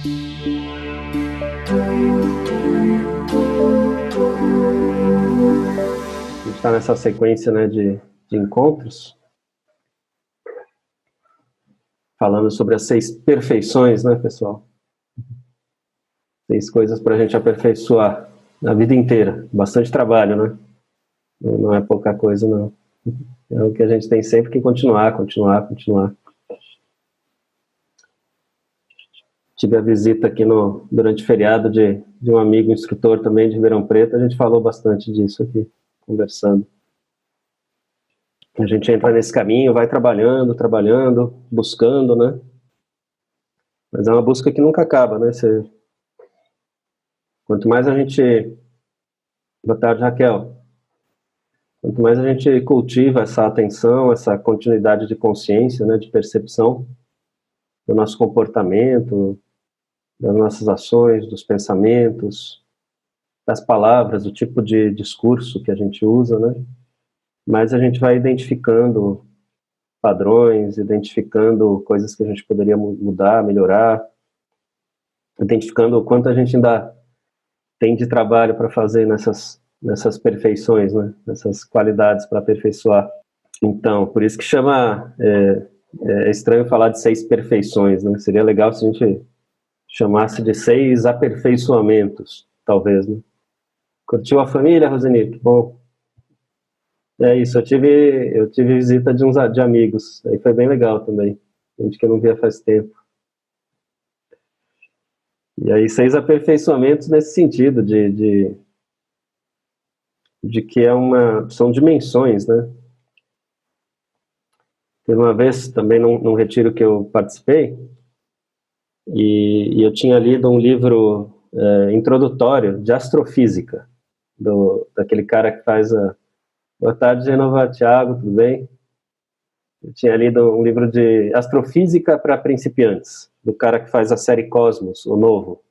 A gente está nessa sequência, né, de encontros, falando sobre as 6 perfeições, né, pessoal? 6 coisas para a gente aperfeiçoar a vida inteira. Bastante trabalho, né? Não é pouca coisa, não. É o que a gente tem sempre que continuar. Tive a visita aqui durante o feriado de um amigo instrutor também de Ribeirão Preto. A gente falou bastante disso aqui, conversando. A gente entra nesse caminho, vai trabalhando, buscando, né? Mas é uma busca que nunca acaba, né? Quanto mais a gente... Boa tarde, Raquel. Quanto mais a gente cultiva essa atenção, essa continuidade de consciência, né, de percepção do nosso comportamento, das nossas ações, dos pensamentos, das palavras, do tipo de discurso que a gente usa, né? Mas a gente vai identificando padrões, identificando coisas que a gente poderia mudar, melhorar, identificando o quanto a gente ainda tem de trabalho para fazer nessas perfeições, né? Nessas qualidades para aperfeiçoar. Então, por isso que chama... É estranho falar de 6 perfeições, né? Seria legal se a gente chamasse de 6 aperfeiçoamentos, talvez, né? Curtiu a família, Roseni? Que bom. É isso, eu tive visita de amigos, aí foi bem legal também, gente que eu não via faz tempo. E aí 6 aperfeiçoamentos nesse sentido, de que são dimensões, né? Teve uma vez também num retiro que eu participei, e eu tinha lido um livro introdutório de astrofísica, daquele cara que faz a... Boa tarde, Genova, Thiago, tudo bem? Eu tinha lido um livro de astrofísica para principiantes, do cara que faz a série Cosmos, o novo.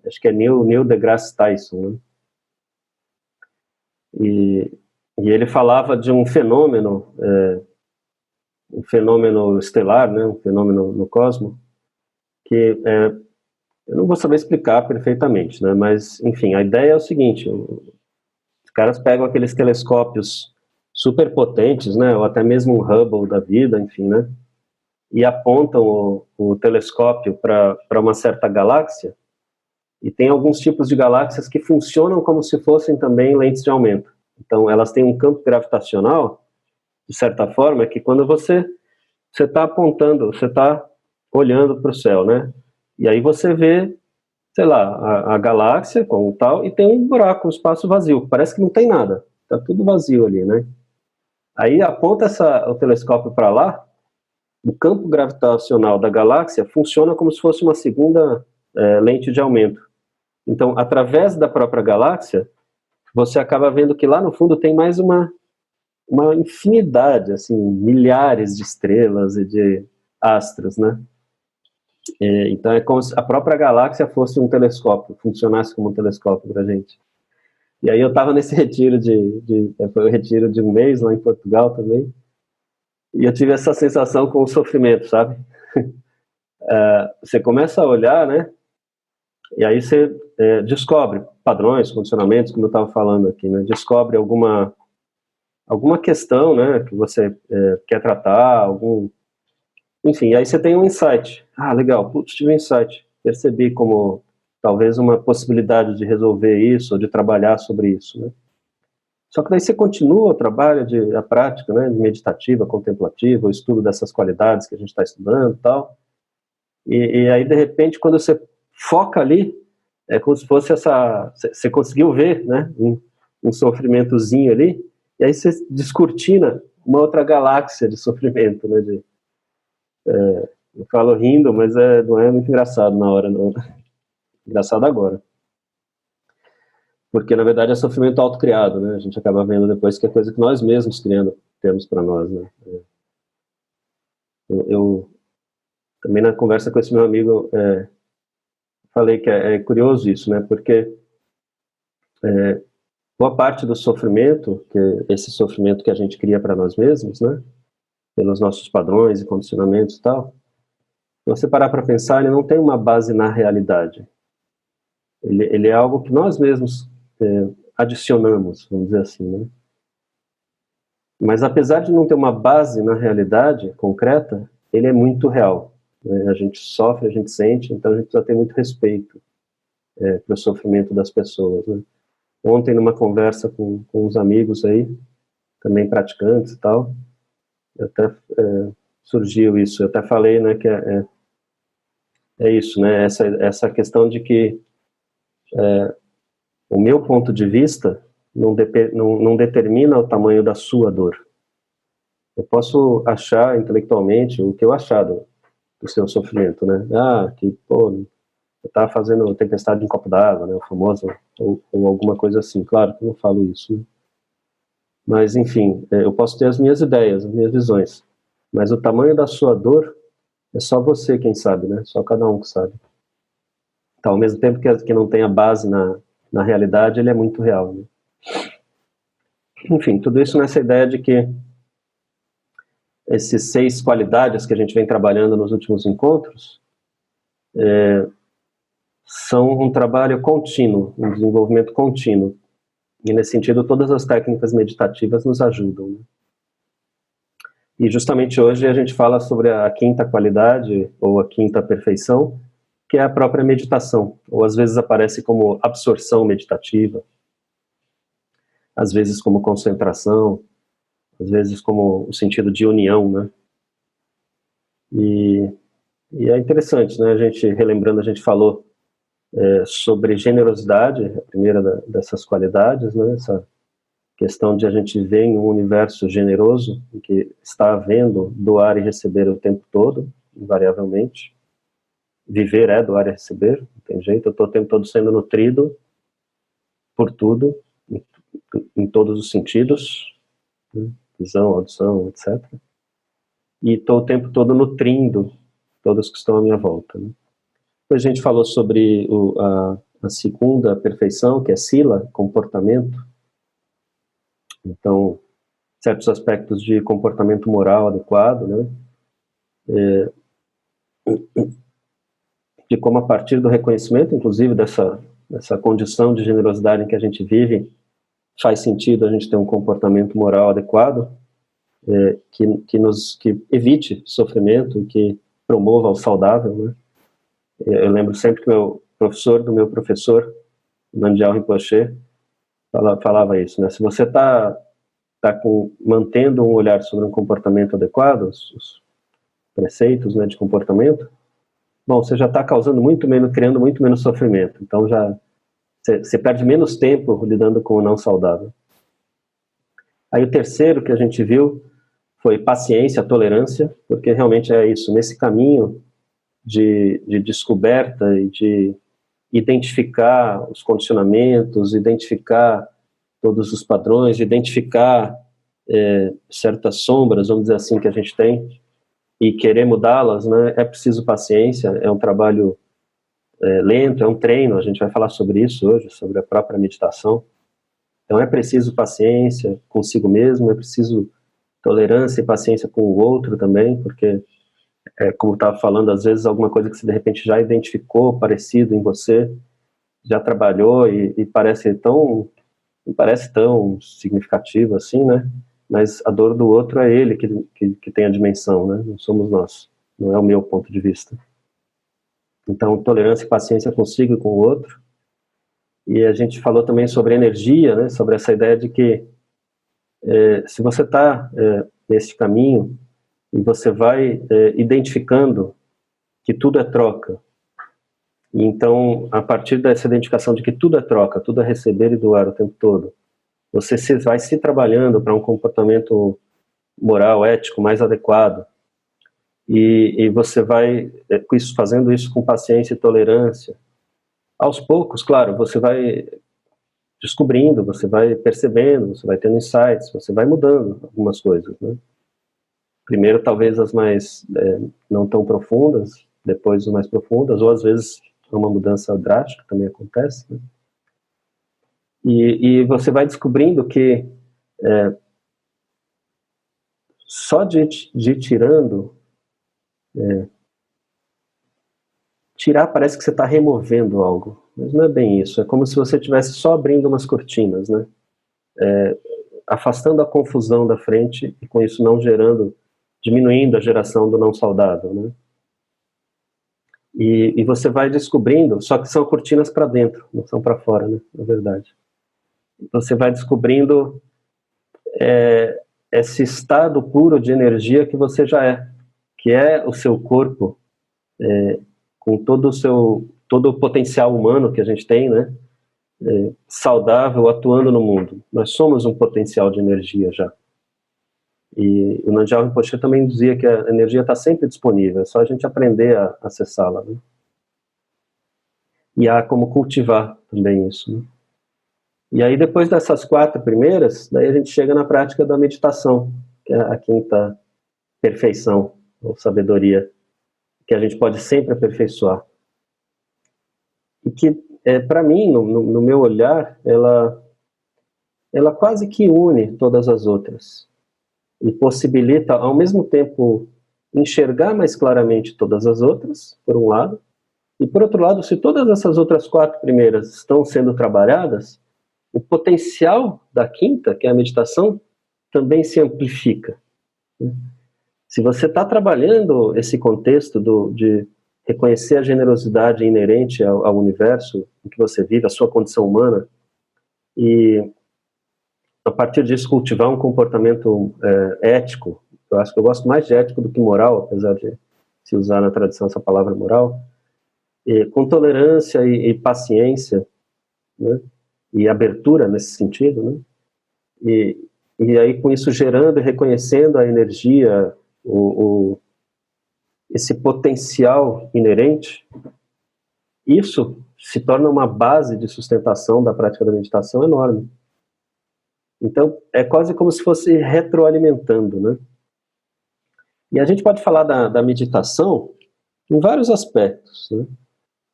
Acho que é Neil deGrasse Tyson, né? E ele falava de um fenômeno estelar, né? Um fenômeno no cosmos, que eu não vou saber explicar perfeitamente, né? Mas, enfim, a ideia é o seguinte: os caras pegam aqueles telescópios super potentes, né? Ou até mesmo um Hubble da vida, enfim, né? E apontam o telescópio para uma certa galáxia, e tem alguns tipos de galáxias que funcionam como se fossem também lentes de aumento. Então, elas têm um campo gravitacional, de certa forma, que quando você está apontando, você está olhando para o céu, né? E aí você vê, sei lá, a galáxia como tal, e tem um buraco, um espaço vazio. Parece que não tem nada, está tudo vazio ali, né? Aí aponta o telescópio para lá, o campo gravitacional da galáxia funciona como se fosse uma segunda lente de aumento. Então, através da própria galáxia, você acaba vendo que lá no fundo tem mais uma infinidade, assim, milhares de estrelas e de astros, né? Então é como se a própria galáxia fosse um telescópio, funcionasse como um telescópio para a gente. E aí eu estava nesse retiro foi o retiro de um mês lá em Portugal também, e eu tive essa sensação com o sofrimento, sabe? Você começa a olhar, né? E aí você descobre padrões, condicionamentos, como eu estava falando aqui, né? Descobre alguma questão, né, que você quer tratar, enfim, aí você tem um insight. Ah, legal, putz, tive um insight. Percebi como talvez uma possibilidade de resolver isso, ou de trabalhar sobre isso, né? Só que daí você continua o trabalho, a prática, né, meditativa, contemplativa, o estudo dessas qualidades que a gente está estudando e tal. E aí, de repente, quando você foca ali, é como se fosse você conseguiu ver, né, um sofrimentozinho ali, e aí você descortina uma outra galáxia de sofrimento, né, eu falo rindo, mas não é muito engraçado na hora, não. Engraçado agora. Porque, na verdade, é sofrimento autocriado, né? A gente acaba vendo depois que é coisa que nós mesmos temos para nós, né? Eu também, na conversa com esse meu amigo, falei que é curioso isso, né? Porque boa parte do sofrimento, esse sofrimento que a gente cria para nós mesmos, né? Pelos nossos padrões e condicionamentos e tal, você parar para pensar, ele não tem uma base na realidade. Ele é algo que nós mesmos adicionamos, vamos dizer assim, né? Mas apesar de não ter uma base na realidade concreta, ele é muito real, né? A gente sofre, a gente sente, então a gente precisa ter muito respeito pelo sofrimento das pessoas, né? Ontem, numa conversa com uns amigos aí, também praticantes e tal, até surgiu isso. Eu até falei, né, que é isso, né? Essa questão de que o meu ponto de vista não determina o tamanho da sua dor. Eu posso achar intelectualmente o que eu achar do seu sofrimento, né? Ah, que, pô, eu tava fazendo tempestade em copo d'água, né? O famoso, ou alguma coisa assim. Claro que eu não falo isso, né? Mas, enfim, eu posso ter as minhas ideias, as minhas visões. Mas o tamanho da sua dor é só você quem sabe, né? Só cada um que sabe. Então, ao mesmo tempo que não tem a base na realidade, ele é muito real, né? Enfim, tudo isso nessa ideia de que esses 6 qualidades que a gente vem trabalhando nos últimos encontros são um trabalho contínuo, um desenvolvimento contínuo. E, nesse sentido, todas as técnicas meditativas nos ajudam, né? E justamente hoje a gente fala sobre a 5ª qualidade, ou a 5ª perfeição, que é a própria meditação, ou às vezes aparece como absorção meditativa, às vezes como concentração, às vezes como o sentido de união, né? E é interessante, né? A gente, relembrando, a gente falou sobre generosidade, a primeira dessas qualidades, né? Essa questão de a gente ver em um universo generoso, em que está havendo doar e receber o tempo todo, invariavelmente. Viver é doar e receber, não tem jeito. Eu estou o tempo todo sendo nutrido por tudo, em todos os sentidos, né? Visão, audição, etc. E estou o tempo todo nutrindo todos que estão à minha volta, né? Depois a gente falou sobre a 2ª perfeição, que é sila, comportamento. Então, certos aspectos de comportamento moral adequado, né? De como, a partir do reconhecimento, inclusive, dessa condição de generosidade em que a gente vive, faz sentido a gente ter um comportamento moral adequado, que evite sofrimento, que promova o saudável, né? Eu lembro sempre que o professor do meu professor, Nandial Rinpoche, falava isso, né? Se você está mantendo um olhar sobre um comportamento adequado, os preceitos, né, de comportamento, bom, você já está causando muito menos, criando muito menos sofrimento. Então você perde menos tempo lidando com o não saudável. Aí o terceiro que a gente viu foi paciência, tolerância, porque realmente é isso, nesse caminho de descoberta e de identificar os condicionamentos, identificar todos os padrões, identificar certas sombras, vamos dizer assim, que a gente tem, e querer mudá-las, né? É preciso paciência, é um trabalho lento, é um treino, a gente vai falar sobre isso hoje, sobre a própria meditação. Então é preciso paciência consigo mesmo, é preciso tolerância e paciência com o outro também, porque, como eu estava falando, às vezes alguma coisa que você de repente já identificou, parecido em você, já trabalhou e não parece tão significativo assim, né? Mas a dor do outro é ele que tem a dimensão, né? Não somos nós, não é o meu ponto de vista. Então, tolerância e paciência consigo e com o outro. E a gente falou também sobre energia, né? Sobre essa ideia de que se você está nesse caminho e você vai identificando que tudo é troca, e então, a partir dessa identificação de que tudo é troca, tudo é receber e doar o tempo todo, você vai se trabalhando para um comportamento moral, ético mais adequado, e você vai fazendo isso com paciência e tolerância. Aos poucos, claro, você vai descobrindo, você vai percebendo, você vai tendo insights, você vai mudando algumas coisas, né? Primeiro, talvez as mais não tão profundas, depois as mais profundas, ou às vezes uma mudança drástica também acontece, né? E você vai descobrindo que só de ir tirando tirar parece que você está removendo algo, mas não é bem isso. É como se você estivesse só abrindo umas cortinas, né? Afastando a confusão da frente e com isso não diminuindo a geração do não saudável, né? E você vai descobrindo, só que são cortinas para dentro, não são para fora, né? Na verdade. Você vai descobrindo esse estado puro de energia que você já é, que é o seu corpo, com todo o potencial humano que a gente tem, né? Saudável, atuando no mundo. Nós somos um potencial de energia já. E o Nanjiao Rinpoche também dizia que a energia está sempre disponível, é só a gente aprender a acessá-la, né? E há como cultivar também isso, né? E aí depois dessas 4 primeiras, daí a gente chega na prática da meditação, que é a quinta perfeição, ou sabedoria, que a gente pode sempre aperfeiçoar. E que, para mim, no meu olhar, ela quase que une todas as outras. E possibilita, ao mesmo tempo, enxergar mais claramente todas as outras, por um lado, e por outro lado, se todas essas outras 4 primeiras estão sendo trabalhadas, o potencial da quinta, que é a meditação, também se amplifica. Se você está trabalhando esse contexto de reconhecer a generosidade inerente ao universo em que você vive, a sua condição humana, e a partir disso cultivar um comportamento ético, eu acho que eu gosto mais de ético do que moral, apesar de se usar na tradição essa palavra moral, com tolerância e paciência, né? E abertura nesse sentido, né? E aí com isso gerando e reconhecendo a energia, esse potencial inerente, isso se torna uma base de sustentação da prática da meditação enorme. Então, é quase como se fosse retroalimentando, né? E a gente pode falar da meditação em vários aspectos, né?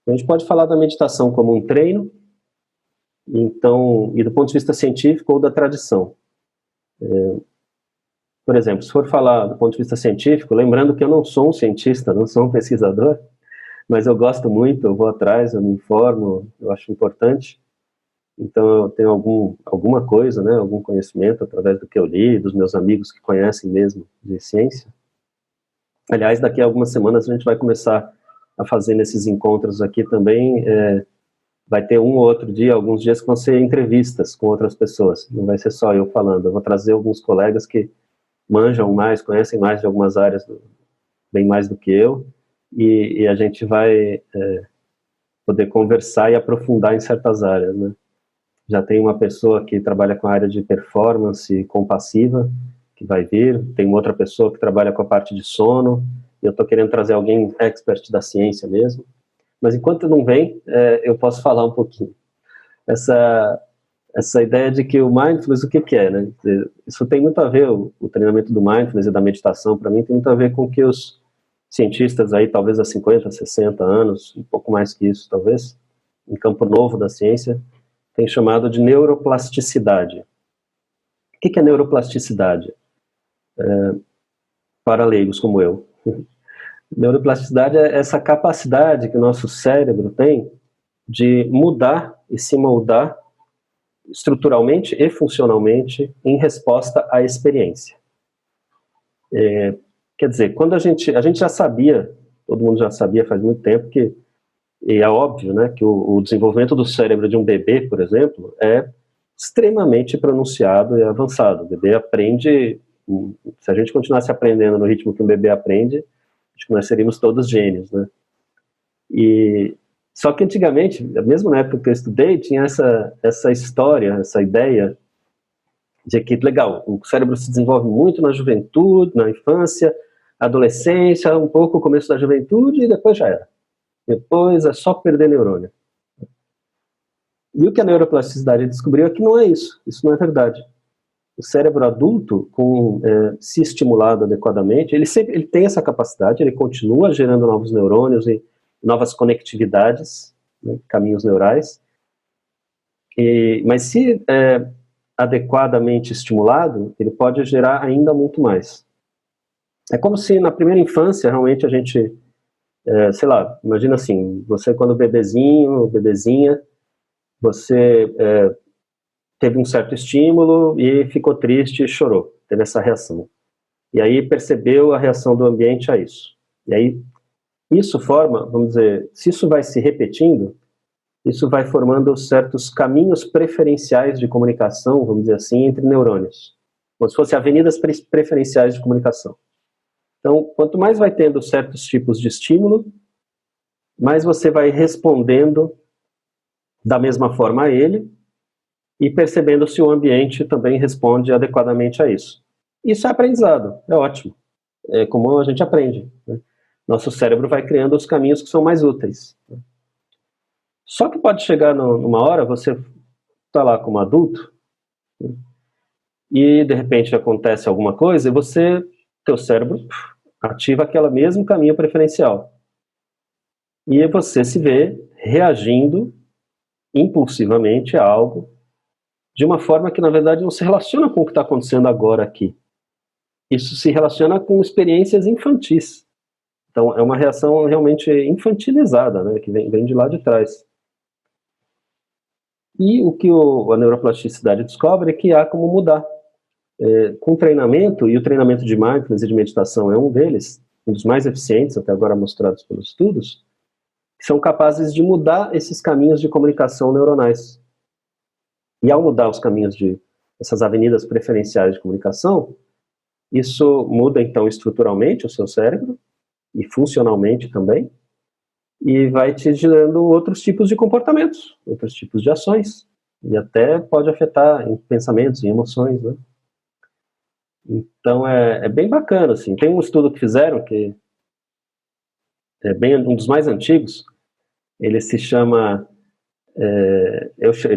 A gente pode falar da meditação como um treino, então, e do ponto de vista científico ou da tradição. Por exemplo, se for falar do ponto de vista científico, lembrando que eu não sou um cientista, não sou um pesquisador, mas eu gosto muito, eu vou atrás, eu me informo, eu acho importante. Então eu tenho alguma coisa, né, algum conhecimento através do que eu li, dos meus amigos que conhecem mesmo de ciência. Aliás, daqui a algumas semanas a gente vai começar a fazer nesses encontros aqui também, vai ter um ou outro dia, alguns dias que vão ser entrevistas com outras pessoas, não vai ser só eu falando, eu vou trazer alguns colegas que manjam mais, conhecem mais de algumas áreas, bem mais do que eu, e a gente vai poder conversar e aprofundar em certas áreas, né? Já tem uma pessoa que trabalha com a área de performance compassiva, que vai vir, tem uma outra pessoa que trabalha com a parte de sono, e eu estou querendo trazer alguém expert da ciência mesmo, mas enquanto não vem, eu posso falar um pouquinho. Essa ideia de que o mindfulness, o que é, né? Isso tem muito a ver, o treinamento do mindfulness e da meditação, para mim, tem muito a ver com que os cientistas aí, talvez há 50, 60 anos, um pouco mais que isso, talvez, em campo novo da ciência, tem chamado de neuroplasticidade. O que é neuroplasticidade? Para leigos como eu. Neuroplasticidade é essa capacidade que o nosso cérebro tem de mudar e se moldar estruturalmente e funcionalmente em resposta à experiência. Quer dizer, quando a gente já sabia, todo mundo já sabia faz muito tempo que, e é óbvio, né, que o desenvolvimento do cérebro de um bebê, por exemplo, é extremamente pronunciado e avançado. O bebê aprende, se a gente continuasse aprendendo no ritmo que um bebê aprende, acho que nós seríamos todos gênios, né? Só que antigamente, mesmo na época que eu estudei, tinha essa história, essa ideia de que, legal, o cérebro se desenvolve muito na juventude, na infância, adolescência, um pouco o começo da juventude e depois já era. Depois é só perder neurônio. E o que a neuroplasticidade descobriu é que não é isso não é verdade. O cérebro adulto, se estimulado adequadamente, ele tem essa capacidade, ele continua gerando novos neurônios e novas conectividades, né, caminhos neurais, mas se adequadamente estimulado, ele pode gerar ainda muito mais. É como se na primeira infância realmente a gente sei lá, imagina assim, você quando bebezinho, bebezinha, você teve um certo estímulo e ficou triste e chorou, teve essa reação. E aí percebeu a reação do ambiente a isso. E aí isso forma, vamos dizer, se isso vai se repetindo, isso vai formando certos caminhos preferenciais de comunicação, vamos dizer assim, entre neurônios. Como se fossem avenidas preferenciais de comunicação. Então, quanto mais vai tendo certos tipos de estímulo, mais você vai respondendo da mesma forma a ele e percebendo se o ambiente também responde adequadamente a isso. Isso é aprendizado, é ótimo. É como a gente aprende, né? Nosso cérebro vai criando os caminhos que são mais úteis. Só que pode chegar numa hora, você está lá como adulto, né, e de repente acontece alguma coisa e teu cérebro ativa aquele mesmo caminho preferencial. E você se vê reagindo impulsivamente a algo de uma forma que, na verdade, não se relaciona com o que está acontecendo agora aqui. Isso se relaciona com experiências infantis. Então, é uma reação realmente infantilizada, né, que vem de lá de trás. E o que a neuroplasticidade descobre é que há como mudar. Com treinamento, e o treinamento de mindfulness e de meditação é um deles, um dos mais eficientes até agora mostrados pelos estudos, que são capazes de mudar esses caminhos de comunicação neuronais. E ao mudar os caminhos essas avenidas preferenciais de comunicação, isso muda então estruturalmente o seu cérebro, e funcionalmente também, e vai te gerando outros tipos de comportamentos, outros tipos de ações, e até pode afetar em pensamentos e emoções, né? Então é bem bacana, assim. Tem um estudo que fizeram, que é bem um dos mais antigos, ele se chama,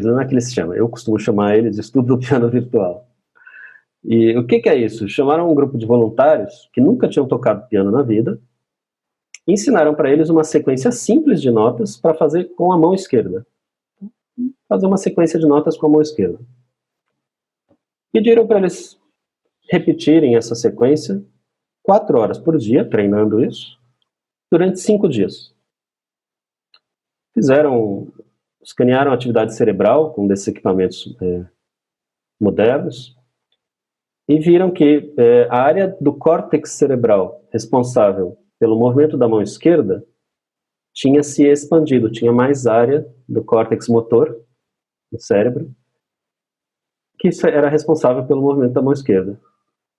não é que ele se chama, eu costumo chamar ele de estudo do piano virtual. E o que é isso? Chamaram um grupo de voluntários que nunca tinham tocado piano na vida, e ensinaram para eles uma sequência simples de notas para fazer com a mão esquerda. Fazer uma sequência de notas com a mão esquerda. Pediram para eles repetirem essa sequência 4 horas por dia, treinando isso, durante 5 dias. Escanearam a atividade cerebral com desses equipamentos modernos e viram que a área do córtex cerebral responsável pelo movimento da mão esquerda tinha se expandido, tinha mais área do córtex motor do cérebro que era responsável pelo movimento da mão esquerda.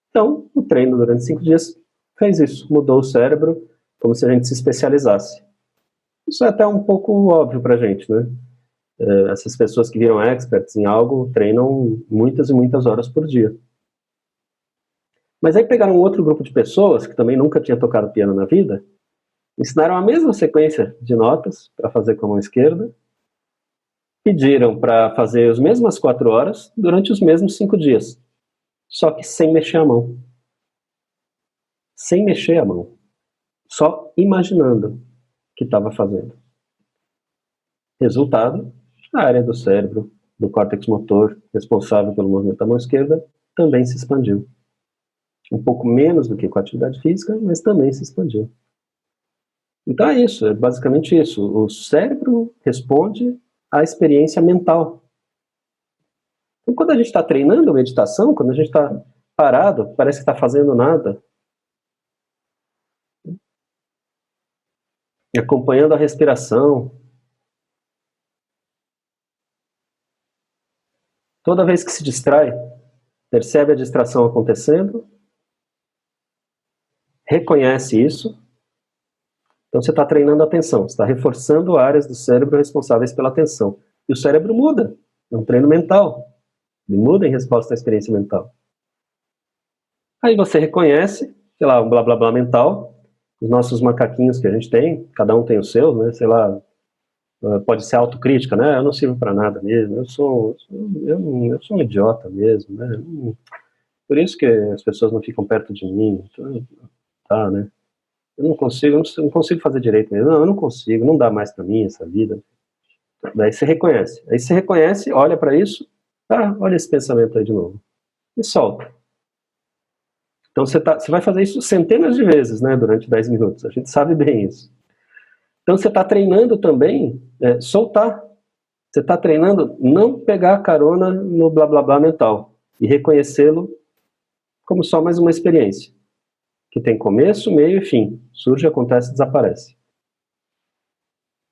Então, o treino durante 5 dias fez isso, mudou o cérebro como se a gente se especializasse. Isso é até um pouco óbvio pra gente, né? Essas pessoas que viram experts em algo treinam muitas e muitas horas por dia. Mas aí pegaram um outro grupo de pessoas que também nunca tinha tocado piano na vida, ensinaram a mesma sequência de notas para fazer com a mão esquerda, pediram para fazer as mesmas 4 horas durante os mesmos 5 dias, só que sem mexer a mão. Sem mexer a mão. Só imaginando que estava fazendo. Resultado, a área do cérebro, do córtex motor, responsável pelo movimento da mão esquerda, também se expandiu. Um pouco menos do que com a atividade física, mas também se expandiu. Então é isso, é basicamente isso. O cérebro responde à experiência mental. Então, quando a gente está treinando meditação, quando a gente está parado, parece que está fazendo nada, acompanhando a respiração, toda vez que se distrai, percebe a distração acontecendo, reconhece isso, então você está treinando a atenção, você está reforçando áreas do cérebro responsáveis pela atenção. E o cérebro muda, é um treino mental, ele muda em resposta à experiência mental. Aí você reconhece, sei lá, um blá blá blá mental, os nossos macaquinhos que a gente tem, cada um tem os seus, né, sei lá, pode ser autocrítica, né, eu não sirvo para nada mesmo, eu sou um idiota mesmo, né, por isso que as pessoas não ficam perto de mim, então, tá, né, eu não consigo fazer direito mesmo, não, eu não consigo, não dá mais para mim essa vida. Daí você reconhece, olha para isso, olha esse pensamento aí de novo, e solta. Então você vai fazer isso centenas de vezes, né, durante 10 minutos, a gente sabe bem isso. Então você está treinando também soltar. Você está treinando não pegar carona no blá blá blá mental e reconhecê-lo como só mais uma experiência, que tem começo, meio e fim. Surge, acontece, desaparece.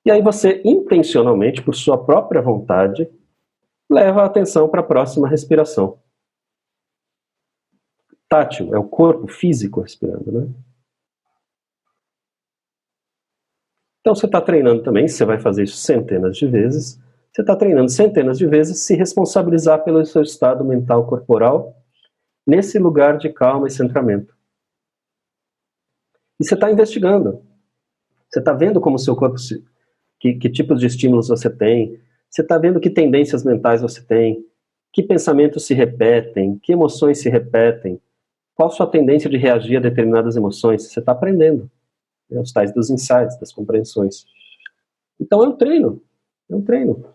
E aí você, intencionalmente, por sua própria vontade, leva a atenção para a próxima respiração. Tátil, é o corpo físico respirando, né? Então você está treinando também, você vai fazer isso centenas de vezes, você está treinando centenas de vezes se responsabilizar pelo seu estado mental corporal nesse lugar de calma e centramento. E você está investigando. Você está vendo como o seu corpo, que tipos de estímulos você tem, você está vendo que tendências mentais você tem, que pensamentos se repetem, que emoções se repetem, qual a sua tendência de reagir a determinadas emoções. Você está aprendendo. Os tais dos insights, das compreensões. Então é um treino. É um treino.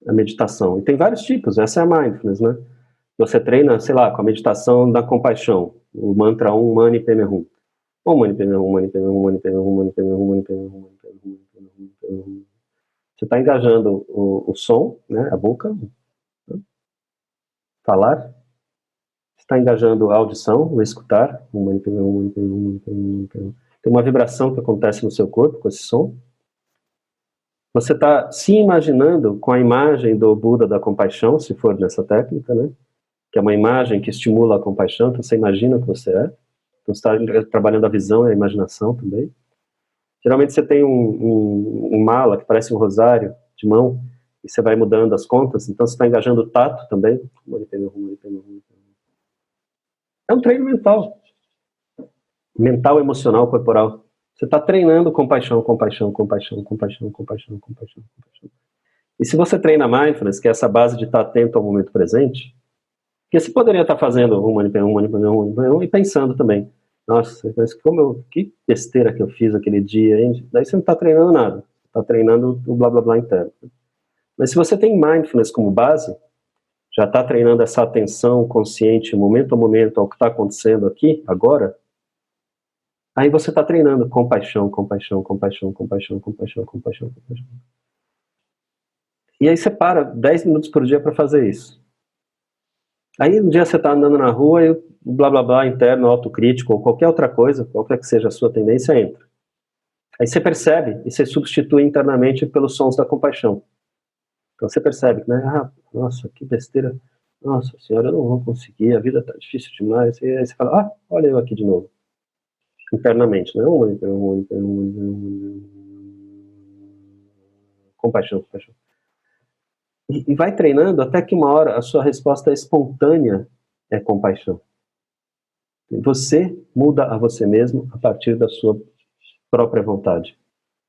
A meditação. E tem vários tipos. Essa é a mindfulness, né? Você treina, sei lá, com a meditação da compaixão. O mantra Om Mani Padme Hum. Om Mani Padme Hum, Mani Padme Hum, Mani Padme Hum, Mani Padme Hum, Mani Padme Hum, Mani Padme Hum, Mani Padme Hum. Você está engajando o som, né? A boca. Né? Falar. Está engajando a audição, o escutar. Tem uma vibração que acontece no seu corpo com esse som. Você está se imaginando com a imagem do Buda da compaixão, se for nessa técnica, né? Que é uma imagem que estimula a compaixão, então você imagina que você é. Então você está trabalhando a visão e a imaginação também. Geralmente você tem um mala que parece um rosário de mão, e você vai mudando as contas, então você está engajando o tato também. É um treino mental. Mental, emocional, corporal. Você está treinando compaixão, compaixão, compaixão, compaixão, compaixão, compaixão, compaixão. E se você treina mindfulness, que é essa base de estar atento ao momento presente, porque você poderia estar fazendo e pensando também, nossa, mas que besteira que eu fiz aquele dia, hein? Daí você não está treinando nada, está treinando o blá blá blá interno. Mas se você tem mindfulness como base, já está treinando essa atenção consciente, momento a momento, ao que está acontecendo aqui, agora, aí você está treinando compaixão, compaixão, compaixão, compaixão, compaixão, compaixão, compaixão. E aí você para 10 minutos por dia para fazer isso. Aí um dia você está andando na rua e o blá blá blá interno, autocrítico, ou qualquer outra coisa, qualquer que seja a sua tendência, entra. Aí você percebe e você substitui internamente pelos sons da compaixão. Então você percebe, né? Ah, nossa, que besteira. Nossa senhora, eu não vou conseguir, a vida está difícil demais. E aí você fala, ah, olha eu aqui de novo. Internamente, né? Compaixão, compaixão. E vai treinando até que uma hora a sua resposta espontânea é compaixão. Você muda a você mesmo a partir da sua própria vontade.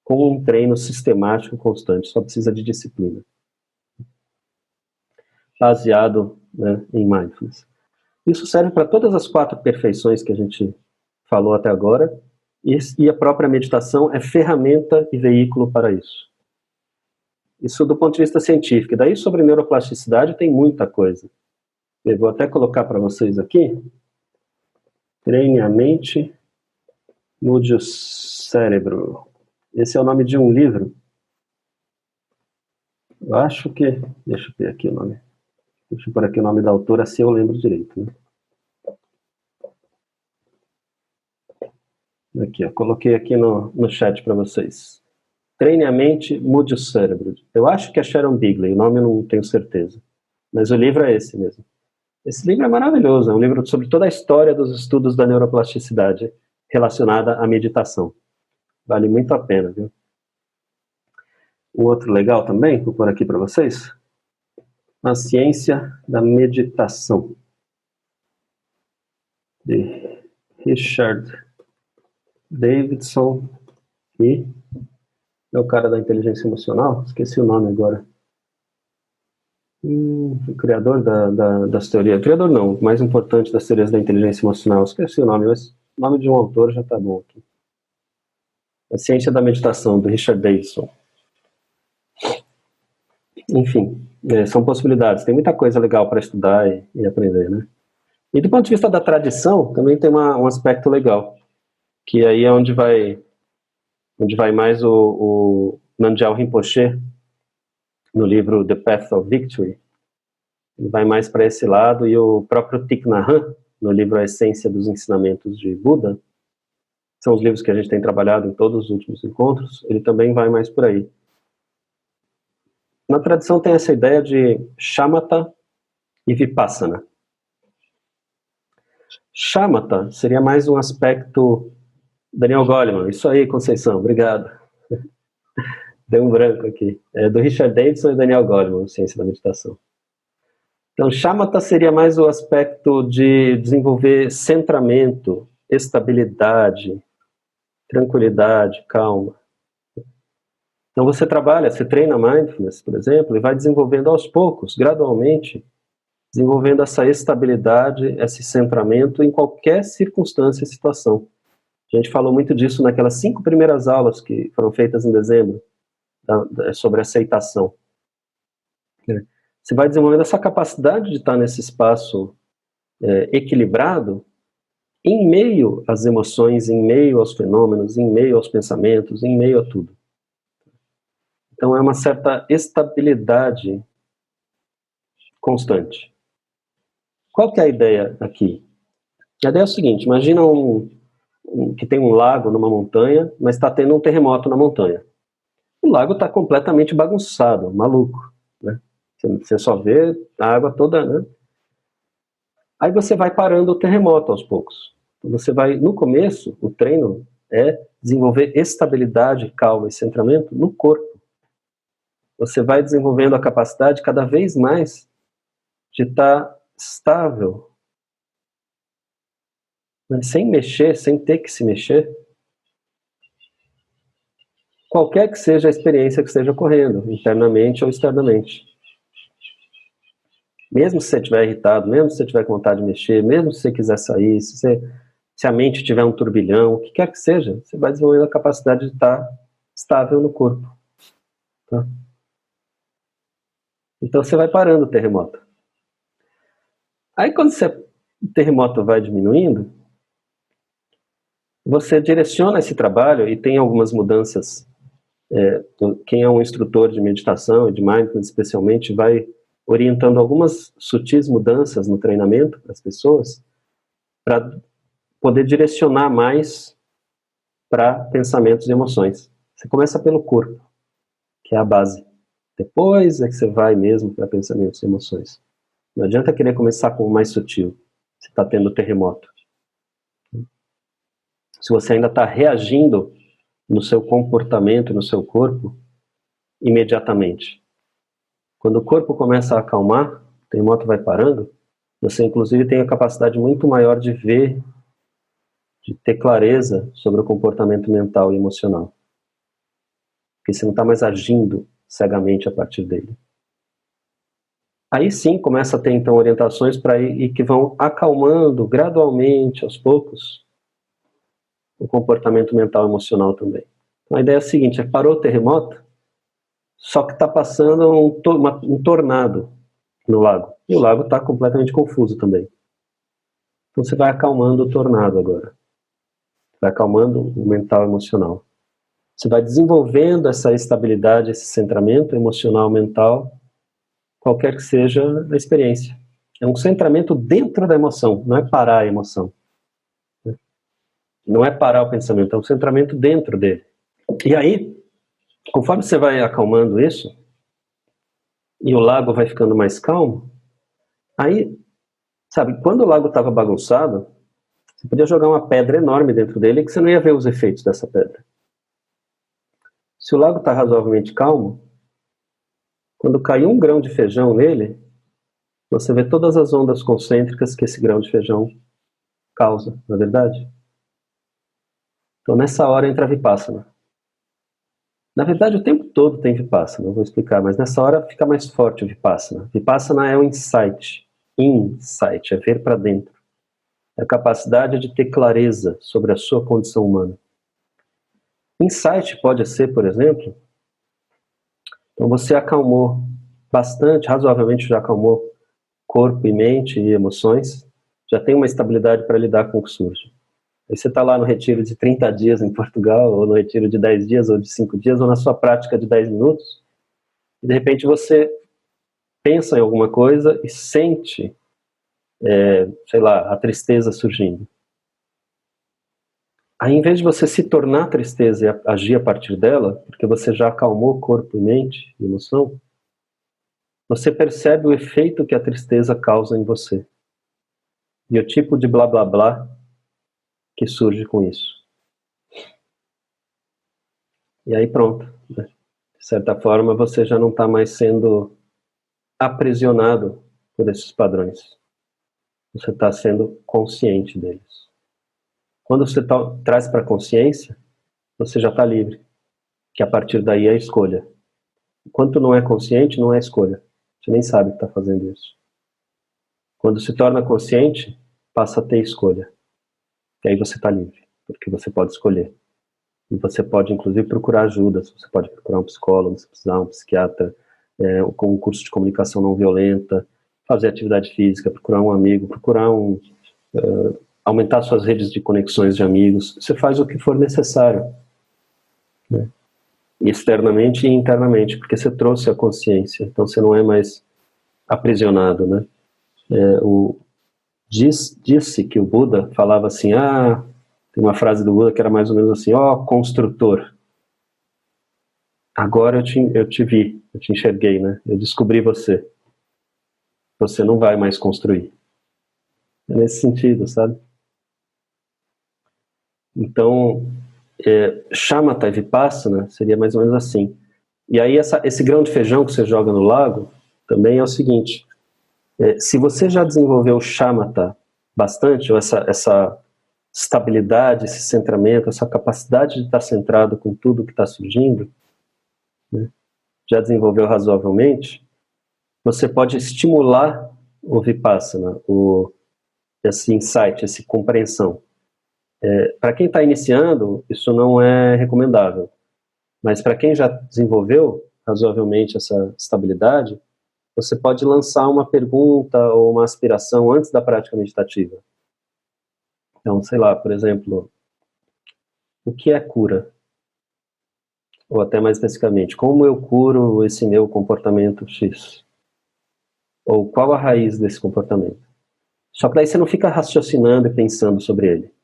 Com um treino sistemático constante, só precisa de disciplina. Baseado, né, em mindfulness. Isso serve para todas as 4 perfeições que a gente falou até agora, e a própria meditação é ferramenta e veículo para isso. Isso do ponto de vista científico. Daí sobre neuroplasticidade tem muita coisa. Eu vou até colocar para vocês aqui. Treine a mente, mude o cérebro. Esse é o nome de um livro. Eu acho que... Deixa eu ver aqui o nome. Deixa eu pôr aqui o nome da autora, se eu lembro direito. Né? Aqui, ó, coloquei aqui no chat para vocês. Treine a mente, mude o cérebro. Eu acho que é Sharon Bigley, o nome eu não tenho certeza. Mas o livro é esse mesmo. Esse livro é maravilhoso, é um livro sobre toda a história dos estudos da neuroplasticidade relacionada à meditação. Vale muito a pena, viu? Um outro legal também, vou pôr aqui para vocês. A ciência da meditação. De Richard Davidson e é o cara da inteligência emocional, esqueci o nome agora. O criador das teorias, criador não, o mais importante das teorias da inteligência emocional, esqueci o nome, mas o nome de um autor já está bom aqui. A ciência da meditação, do Richard Davidson. Enfim, são possibilidades, tem muita coisa legal para estudar e aprender, né? E do ponto de vista da tradição, também tem um aspecto legal, que aí é onde vai onde vai mais o Nangyal Rinpoche, no livro The Path of Victory, ele vai mais para esse lado, e o próprio Thich Nhat Hanh, no livro A Essência dos Ensinamentos de Buda, são os livros que a gente tem trabalhado em todos os últimos encontros, ele também vai mais por aí. Na tradição tem essa ideia de shamatha e vipassana. Shamatha seria mais um aspecto... Daniel Goleman, isso aí, Conceição, obrigado. Deu um branco aqui. É do Richard Davidson e Daniel Goleman, Ciência da Meditação. Então, shamatha seria mais o aspecto de desenvolver centramento, estabilidade, tranquilidade, calma. Então você trabalha, você treina mindfulness, por exemplo, e vai desenvolvendo aos poucos, gradualmente, desenvolvendo essa estabilidade, esse centramento em qualquer circunstância e situação. A gente falou muito disso naquelas 5 primeiras aulas que foram feitas em dezembro, sobre aceitação. Você vai desenvolvendo essa capacidade de estar nesse espaço equilibrado, em meio às emoções, em meio aos fenômenos, em meio aos pensamentos, em meio a tudo. Então é uma certa estabilidade constante. Qual que é a ideia aqui? A ideia é o seguinte, imagina que tem um lago numa montanha, mas está tendo um terremoto na montanha. O lago está completamente bagunçado, maluco, né? Você só vê a água toda, né? Aí você vai parando o terremoto aos poucos. Você vai, no começo, o treino é desenvolver estabilidade, calma e centramento no corpo. Você vai desenvolvendo a capacidade cada vez mais de estar estável, né? Sem mexer, sem ter que se mexer. Qualquer que seja a experiência que esteja ocorrendo, internamente ou externamente. Mesmo se você estiver irritado, mesmo se você tiver com vontade de mexer, mesmo se você quiser sair, se a mente tiver um turbilhão, o que quer que seja, você vai desenvolvendo a capacidade de estar estável no corpo. Tá? Então você vai parando o terremoto. Aí quando o terremoto vai diminuindo, você direciona esse trabalho e tem algumas mudanças. Quem é um instrutor de meditação e de mindfulness especialmente vai orientando algumas sutis mudanças no treinamento para as pessoas para poder direcionar mais para pensamentos e emoções. Você começa pelo corpo, que é a base. Depois é que você vai mesmo para pensamentos e emoções. Não adianta querer começar com o mais sutil. Você está tendo terremoto. Se você ainda está reagindo no seu comportamento, no seu corpo, imediatamente. Quando o corpo começa a acalmar, o terremoto vai parando, você inclusive tem a capacidade muito maior de ver, de ter clareza sobre o comportamento mental e emocional. Porque você não está mais agindo cegamente a partir dele. Aí sim começa a ter então orientações para ir que vão acalmando gradualmente, aos poucos, o comportamento mental e emocional também. Então a ideia é a seguinte, parou o terremoto, só que está passando um tornado no lago. E o lago está completamente confuso também. Então você vai acalmando o tornado agora. Vai acalmando o mental e emocional. Você vai desenvolvendo essa estabilidade, esse centramento emocional, mental, qualquer que seja a experiência. É um centramento dentro da emoção, não é parar a emoção. Não é parar o pensamento, é um centramento dentro dele. E aí, conforme você vai acalmando isso, e o lago vai ficando mais calmo, aí, sabe, quando o lago estava bagunçado, você podia jogar uma pedra enorme dentro dele que você não ia ver os efeitos dessa pedra. Se o lago está razoavelmente calmo, quando cai um grão de feijão nele, você vê todas as ondas concêntricas que esse grão de feijão causa, não é verdade? Então nessa hora entra a Vipassana. Na verdade o tempo todo tem Vipassana, eu vou explicar, mas nessa hora fica mais forte o Vipassana. Vipassana é o insight, é ver para dentro. É a capacidade de ter clareza sobre a sua condição humana. Insight pode ser, por exemplo, então você acalmou bastante, razoavelmente já acalmou corpo e mente e emoções, já tem uma estabilidade para lidar com o que surge. Aí você está lá no retiro de 30 dias em Portugal, ou no retiro de 10 dias, ou de 5 dias, ou na sua prática de 10 minutos, e de repente você pensa em alguma coisa e sente, sei lá, a tristeza surgindo. Aí, em vez de você se tornar tristeza e agir a partir dela, porque você já acalmou corpo e mente e emoção, você percebe o efeito que a tristeza causa em você. E o tipo de blá blá blá que surge com isso. E aí pronto, né? De certa forma você já não está mais sendo aprisionado por esses padrões. Você está sendo consciente deles. Quando você traz para a consciência, você já está livre. Que a partir daí é a escolha. Enquanto não é consciente, não é escolha. Você nem sabe que está fazendo isso. Quando se torna consciente, passa a ter escolha. E aí você está livre, porque você pode escolher. E você pode, inclusive, procurar ajuda. Você pode procurar um psicólogo, se precisar, um psiquiatra, com um curso de comunicação não violenta, fazer atividade física, procurar um amigo, aumentar suas redes de conexões de amigos. Você faz o que for necessário, né? Externamente e internamente, porque você trouxe a consciência. Então você não é mais aprisionado, né? Disse que o Buda falava assim, tem uma frase do Buda que era mais ou menos assim, construtor, agora eu te vi, eu te enxerguei, né? Eu descobri você. Você não vai mais construir. É nesse sentido, sabe? Então, Shamatha e Vipassana seria mais ou menos assim. E aí esse grão de feijão que você joga no lago também é o seguinte, se você já desenvolveu o Shamatha bastante, ou essa estabilidade, esse centramento, essa capacidade de estar centrado com tudo que está surgindo, né, já desenvolveu razoavelmente, você pode estimular o Vipassana, esse insight, essa compreensão. Para quem está iniciando, isso não é recomendável. Mas para quem já desenvolveu razoavelmente essa estabilidade, você pode lançar uma pergunta ou uma aspiração antes da prática meditativa. Então, sei lá, por exemplo, o que é cura? Ou até mais especificamente, como eu curo esse meu comportamento X? Ou qual a raiz desse comportamento? Só que daí você não fica raciocinando e pensando sobre ele.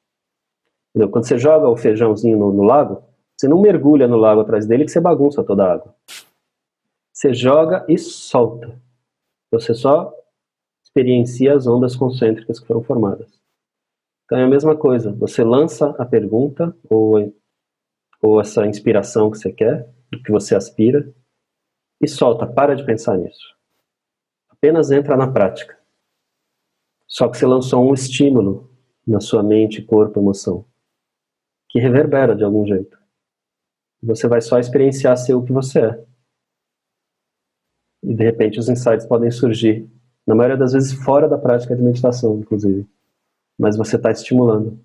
Entendeu? Quando você joga o feijãozinho no lago, você não mergulha no lago atrás dele que você bagunça toda a água. Você joga e solta. Você só experiencia as ondas concêntricas que foram formadas. Então é a mesma coisa. Você lança a pergunta ou essa inspiração que você quer, do que você aspira, e solta. Para de pensar nisso. Apenas entra na prática. Só que você lançou um estímulo na sua mente, corpo, emoção, que reverbera de algum jeito. Você vai só experienciar ser o que você é. E de repente os insights podem surgir, na maioria das vezes fora da prática de meditação, inclusive. Mas você está estimulando.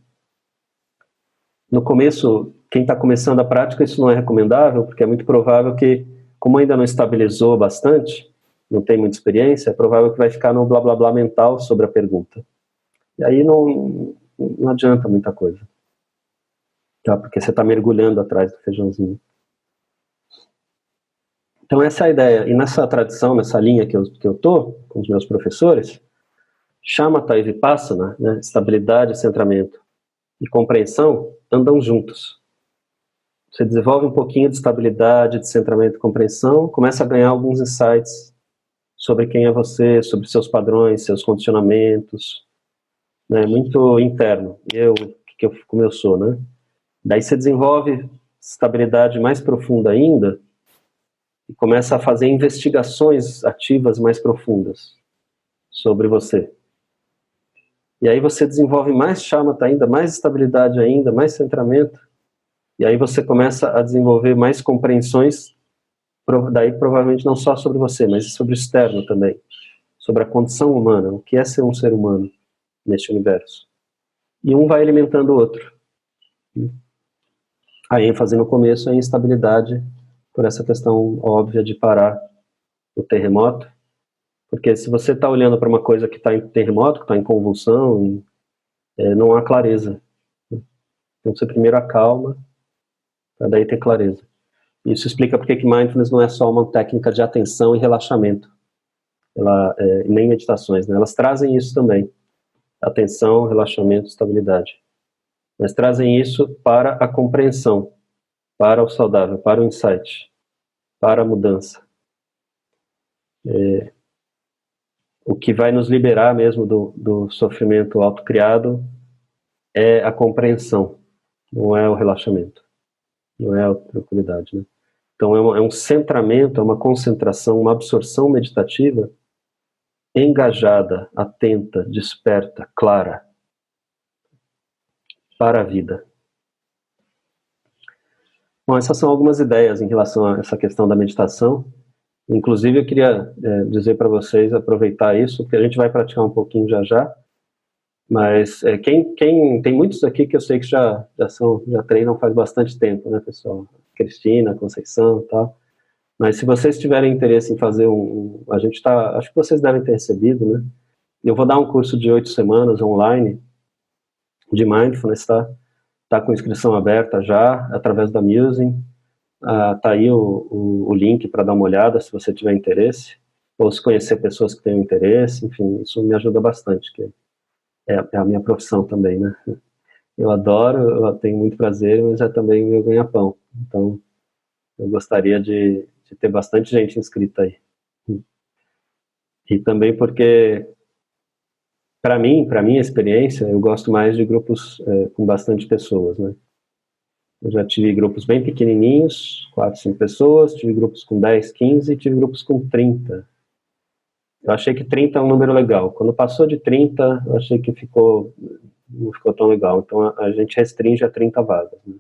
No começo, quem está começando a prática, isso não é recomendável, porque é muito provável que, como ainda não estabilizou bastante, não tem muita experiência, é provável que vai ficar no blá blá blá mental sobre a pergunta. E aí não adianta muita coisa. Tá? Porque você está mergulhando atrás do feijãozinho. Então essa é a ideia. E nessa tradição, nessa linha que eu estou, com os meus professores, Shamatha e Vipassana, né, estabilidade, centramento e compreensão, andam juntos. Você desenvolve um pouquinho de estabilidade, de centramento e compreensão, começa a ganhar alguns insights sobre quem é você, sobre seus padrões, seus condicionamentos, né, muito interno, como eu sou, né? Daí você desenvolve estabilidade mais profunda ainda e começa a fazer investigações ativas mais profundas sobre você. E aí você desenvolve mais shamatha ainda, mais estabilidade ainda, mais centramento, e aí você começa a desenvolver mais compreensões, daí provavelmente não só sobre você, mas sobre o externo também, sobre a condição humana, o que é ser um ser humano neste universo. E um vai alimentando o outro. A ênfase no começo é em estabilidade, por essa questão óbvia de parar o terremoto, porque se você está olhando para uma coisa que está em terremoto, que está em convulsão, não há clareza. Então você primeiro acalma, para daí ter clareza. Isso explica porque que mindfulness não é só uma técnica de atenção e relaxamento, nem meditações, né? Elas trazem isso também, atenção, relaxamento, estabilidade. Mas trazem isso para a compreensão, para o saudável, para o insight, para a mudança. O que vai nos liberar mesmo do sofrimento autocriado é a compreensão, não é o relaxamento, não é a tranquilidade, né? Então é um centramento, é uma concentração, uma absorção meditativa engajada, atenta, desperta, clara para a vida. Bom, essas são algumas ideias em relação a essa questão da meditação. Inclusive eu queria dizer para vocês, aproveitar isso, porque a gente vai praticar um pouquinho já, mas quem tem muitos aqui que eu sei que já treinam faz bastante tempo, né, pessoal? Cristina, Conceição e tal. Mas se vocês tiverem interesse em fazer acho que vocês devem ter recebido, né? Eu vou dar um curso de 8 semanas online de Mindfulness, tá? Tá com inscrição aberta já, através da Musing. Tá aí o link para dar uma olhada, se você tiver interesse, ou se conhecer pessoas que tenham interesse, enfim, isso me ajuda bastante, que é a minha profissão também, né? Eu adoro, eu tenho muito prazer, mas é também o meu ganha-pão. Então, eu gostaria de ter bastante gente inscrita aí. E também porque, para minha experiência, eu gosto mais de grupos com bastante pessoas, né? Eu já tive grupos bem pequenininhos, 4, 5 pessoas, tive grupos com 10, 15, tive grupos com 30. Eu achei que 30 é um número legal. Quando passou de 30, eu achei que não ficou tão legal. Então a gente restringe a 30 vagas, né?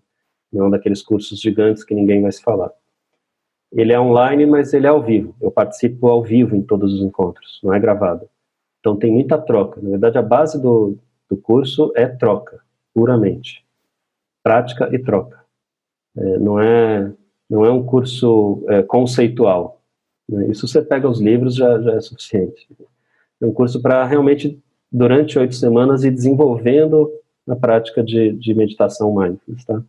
Não daqueles cursos gigantes que ninguém vai se falar. Ele é online, mas ele é ao vivo. Eu participo ao vivo em todos os encontros, não é gravado. Então tem muita troca. Na verdade, a base do curso é troca, puramente. Prática e troca. Não é um curso conceitual, né? Isso você pega os livros, já é suficiente. É um curso para realmente, durante 8 semanas, ir desenvolvendo a prática de meditação mindfulness, tá?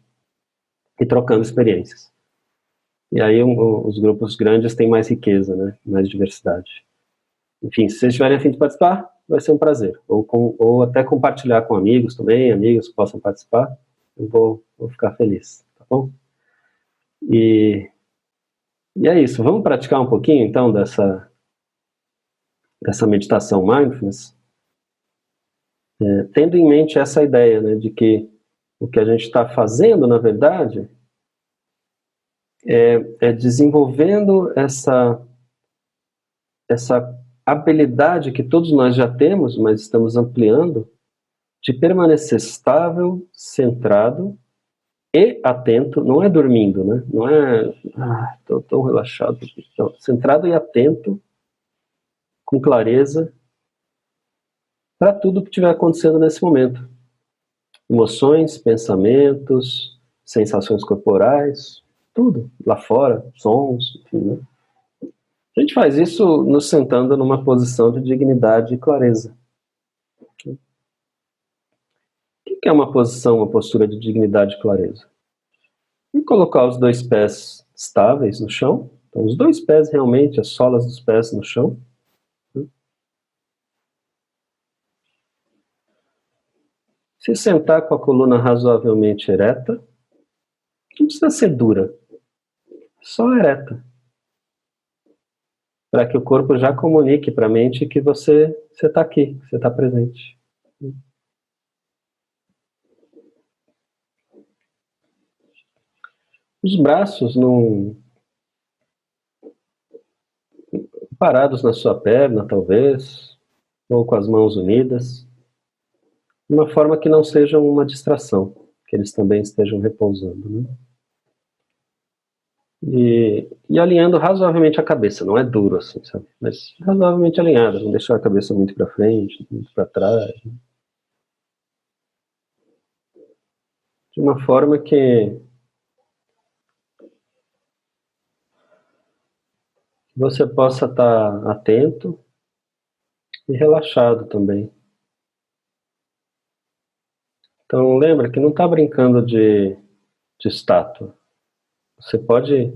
E trocando experiências. E aí os grupos grandes têm mais riqueza, né? Mais diversidade. Enfim, se vocês tiverem a fim de participar, vai ser um prazer. Ou até compartilhar com amigos também, amigos que possam participar. Eu vou ficar feliz, tá bom? E é isso. Vamos praticar um pouquinho, então, dessa meditação mindfulness, tendo em mente essa ideia, né, de que o que a gente está fazendo, na verdade, é desenvolvendo essa habilidade que todos nós já temos, mas estamos ampliando, de permanecer estável, centrado e atento, não é dormindo, né? Não é, estou tão relaxado. Não, centrado e atento, com clareza, para tudo que estiver acontecendo nesse momento. Emoções, pensamentos, sensações corporais, tudo, lá fora, sons, enfim, né? A gente faz isso nos sentando numa posição de dignidade e clareza. O que é uma posição, uma postura de dignidade e clareza? E colocar os 2 pés estáveis no chão, então os 2 pés realmente, as solas dos pés no chão. Se sentar com a coluna razoavelmente ereta, não precisa ser dura, só ereta, para que o corpo já comunique para a mente que você está aqui, que você está presente. Os braços parados na sua perna, talvez, ou com as mãos unidas, de uma forma que não sejam uma distração, que eles também estejam repousando, né? E alinhando razoavelmente a cabeça, não é duro assim, sabe? Mas razoavelmente alinhada, não deixar a cabeça muito para frente, muito para trás, né? De uma forma que você possa estar atento e relaxado também. Então lembra que não está brincando de estátua. Você pode,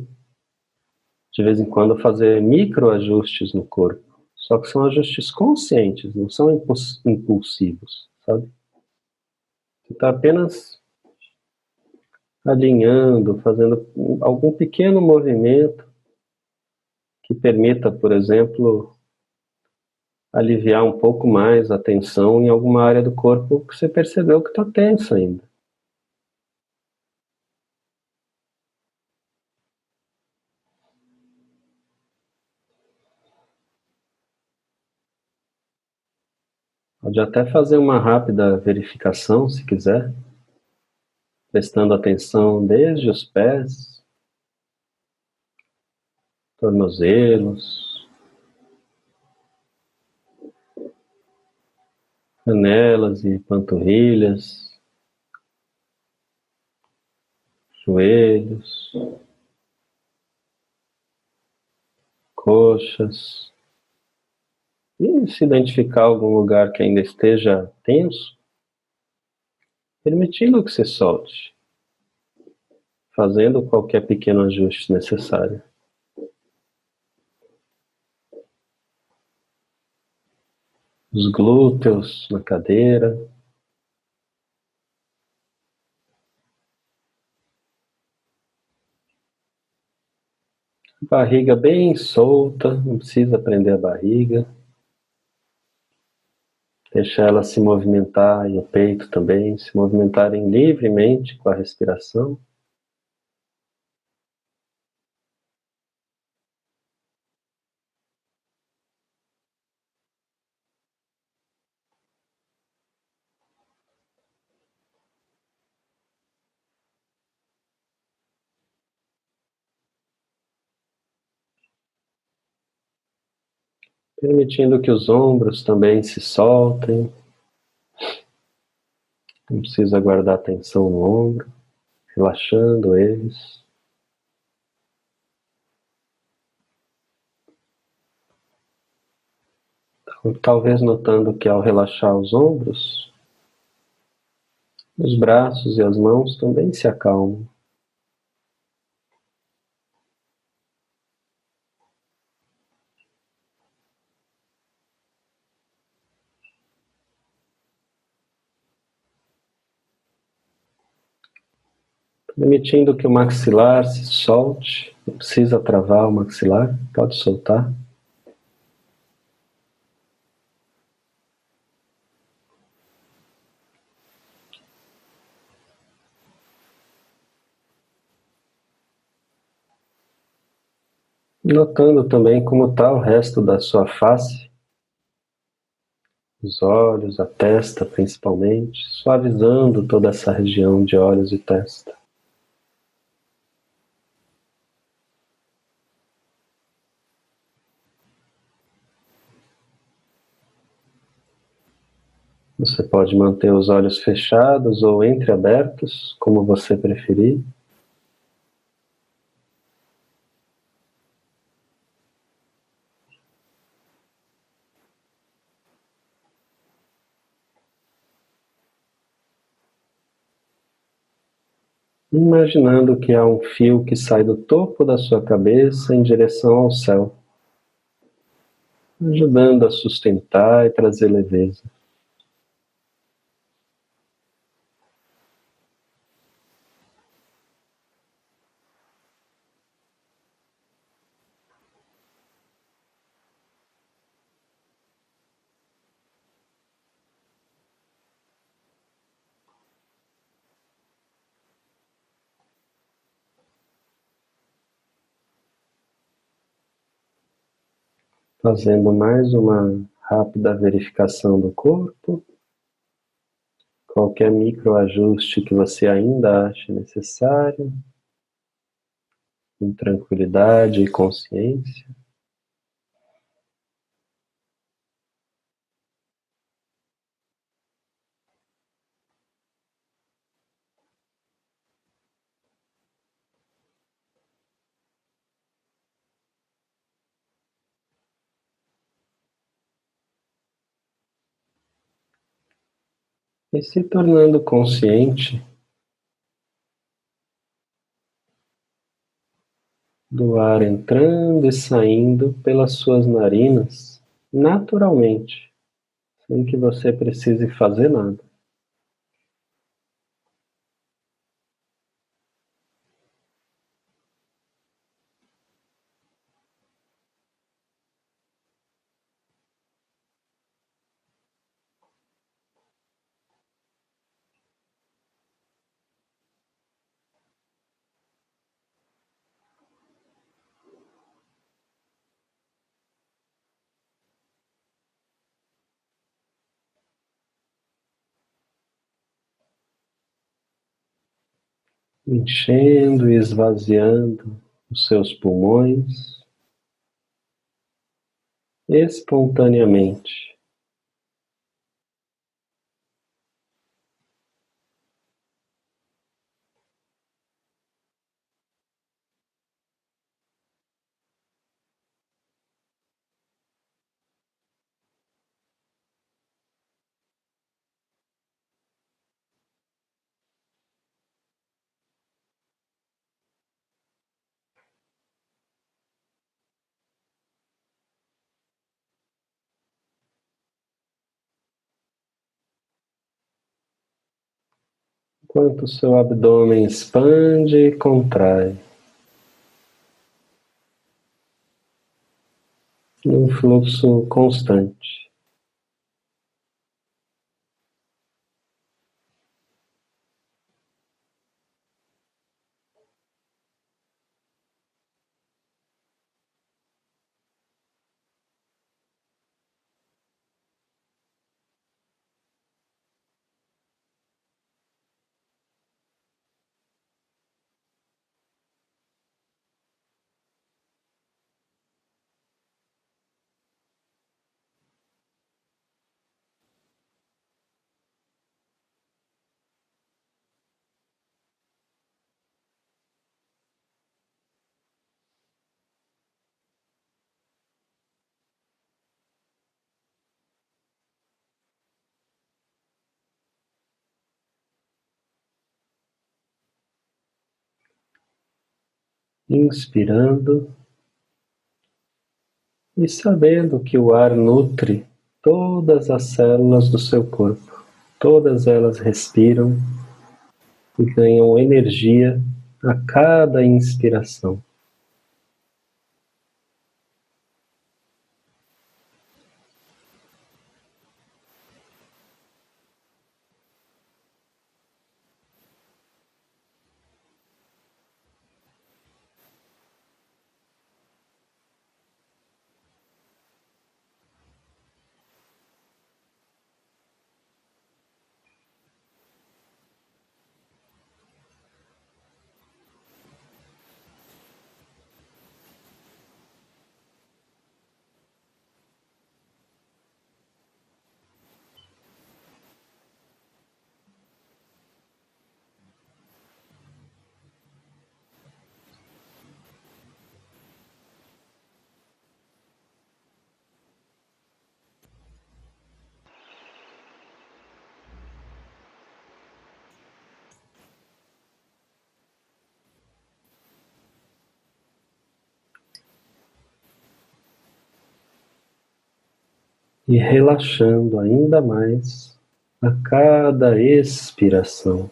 de vez em quando, fazer microajustes no corpo. Só que são ajustes conscientes, não são impulsivos, sabe? Você está apenas alinhando, fazendo algum pequeno movimento que permita, por exemplo, aliviar um pouco mais a tensão em alguma área do corpo que você percebeu que está tensa ainda. Pode até fazer uma rápida verificação, se quiser, prestando atenção desde os pés, tornozelos, canelas e panturrilhas, joelhos, coxas. E se identificar algum lugar que ainda esteja tenso, permitindo que você solte, fazendo qualquer pequeno ajuste necessário. Os glúteos na cadeira, barriga bem solta, não precisa prender a barriga. Deixar ela se movimentar e o peito também, se movimentarem livremente com a respiração. Permitindo que os ombros também se soltem. Não precisa guardar tensão no ombro, relaxando eles. Talvez notando que ao relaxar os ombros, os braços e as mãos também se acalmam. Permitindo que o maxilar se solte, não precisa travar o maxilar, pode soltar. Notando também como está o resto da sua face, os olhos, a testa principalmente, suavizando toda essa região de olhos e testa. Você pode manter os olhos fechados ou entreabertos, como você preferir. Imaginando que há um fio que sai do topo da sua cabeça em direção ao céu, ajudando a sustentar e trazer leveza. Fazendo mais uma rápida verificação do corpo. Qualquer microajuste que você ainda ache necessário, com tranquilidade e consciência. e se tornando consciente do ar entrando e saindo pelas suas narinas naturalmente, sem que você precise fazer nada. Enchendo e esvaziando os seus pulmões espontaneamente. Enquanto seu abdômen expande e contrai, num fluxo constante. Inspirando e sabendo que o ar nutre todas as células do seu corpo. Todas elas respiram e ganham energia a cada inspiração. E relaxando ainda mais a cada expiração.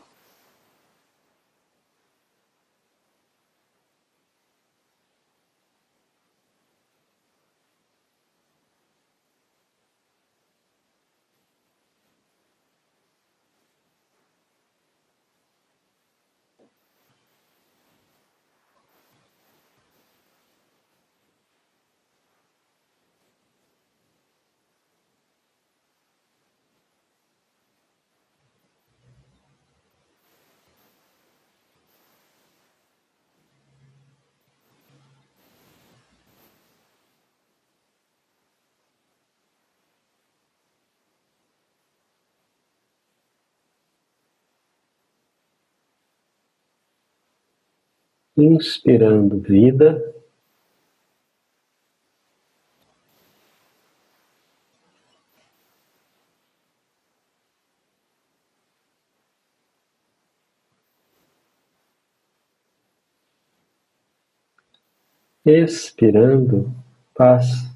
Inspirando vida Expirando, paz.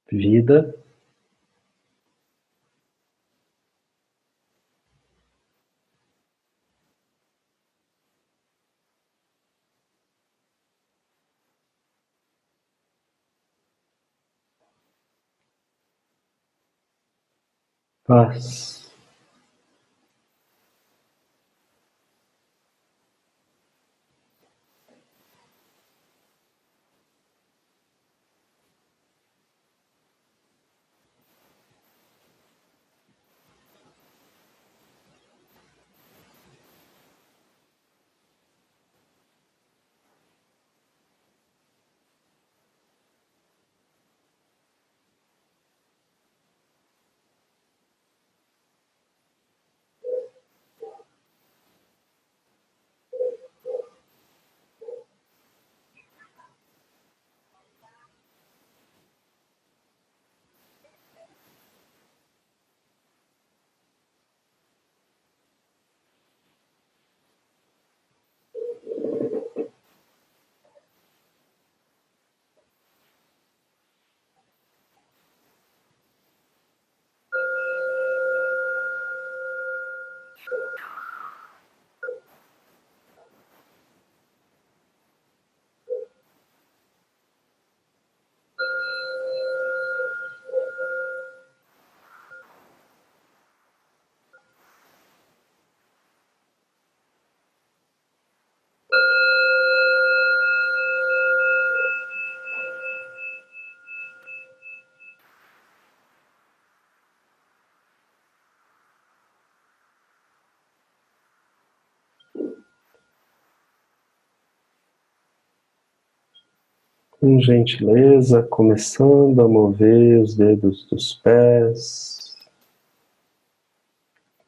Vida. Paz. Com gentileza, começando a mover os dedos dos pés,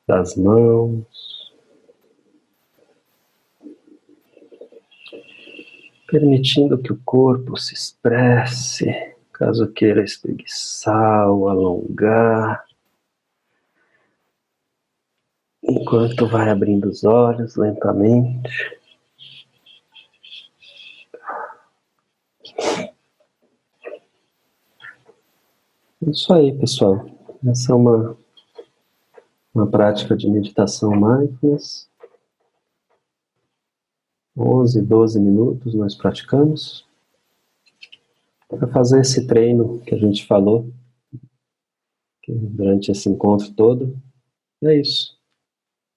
das mãos, permitindo que o corpo se expresse, caso queira espreguiçar ou alongar, enquanto vai abrindo os olhos lentamente. É isso aí, pessoal. Essa é uma prática de meditação mindfulness. 11, 12 minutos nós praticamos para fazer esse treino que a gente falou durante esse encontro todo. É isso.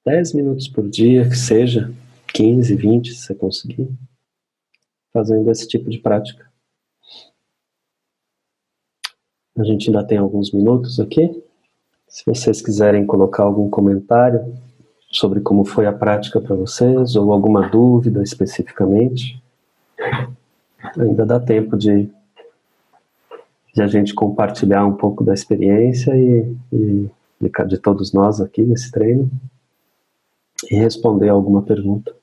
10 minutos por dia, que seja, 15, 20, se você conseguir, fazendo esse tipo de prática. A gente ainda tem alguns minutos aqui. Se vocês quiserem colocar algum comentário sobre como foi a prática para vocês, ou alguma dúvida especificamente, ainda dá tempo de a gente compartilhar um pouco da experiência de todos nós aqui nesse treino e responder alguma pergunta.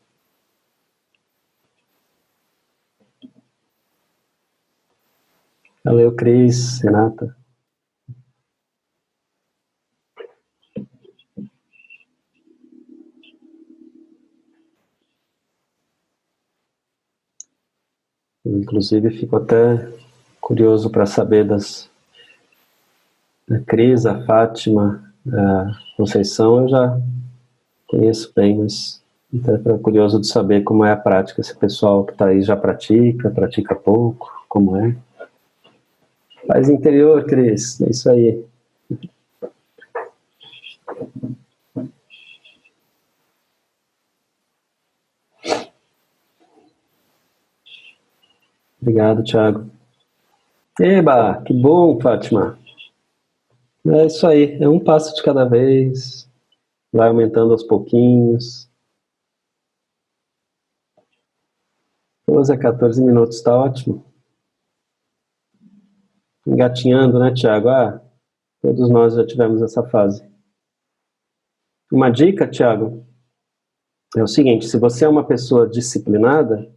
Valeu, Cris, Renata. Eu, inclusive, fico até curioso para saber da Cris, a Fátima, a Conceição, eu já conheço bem, mas até curioso de saber como é a prática, se o pessoal que está aí já pratica pouco, como é. Paz interior, Cris, é isso aí. Obrigado, Thiago. Eba, que bom, Fátima. É isso aí, é um passo de cada vez, vai aumentando aos pouquinhos. 12 a 14 minutos, tá ótimo. Engatinhando, né, Tiago? Ah, todos nós já tivemos essa fase. Uma dica, Tiago, é o seguinte: se você é uma pessoa disciplinada,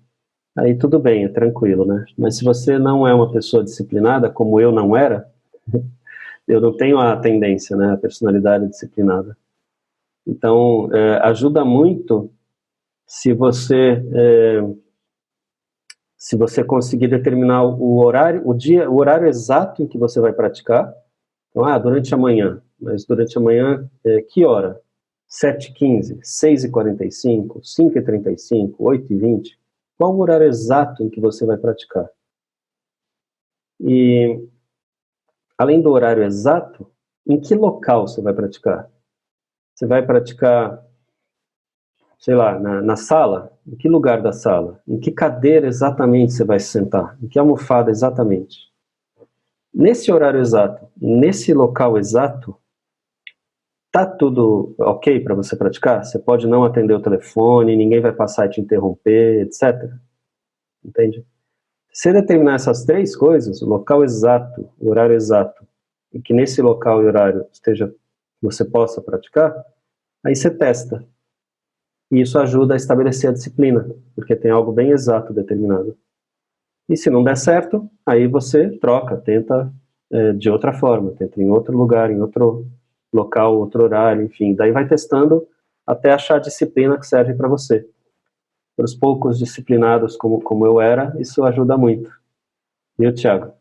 aí tudo bem, é tranquilo, né? Mas se você não é uma pessoa disciplinada, como eu não era, eu não tenho a tendência, né, a personalidade disciplinada. Então, ajuda muito se você conseguir determinar o horário, o horário exato em que você vai praticar. Então, durante a manhã. Mas durante a manhã, que hora? 7h15, 6h45, 5h35, 8h20? Qual o horário exato em que você vai praticar? E, além do horário exato, em que local você vai praticar? Você vai praticar, sei lá, na sala? Em que lugar da sala? Em que cadeira exatamente você vai se sentar? Em que almofada exatamente? Nesse horário exato, nesse local exato, tá tudo ok para você praticar? Você pode não atender o telefone, ninguém vai passar e te interromper, etc. Entende? Se você determinar essas três coisas, o local exato, o horário exato, e que nesse local e horário você possa praticar, aí você testa. E isso ajuda a estabelecer a disciplina, porque tem algo bem exato determinado. E se não der certo, aí você troca, tenta de outra forma, tenta em outro lugar, em outro local, outro horário, enfim. Daí vai testando até achar a disciplina que serve para você. Para os poucos disciplinados como eu era, isso ajuda muito. Viu, Thiago?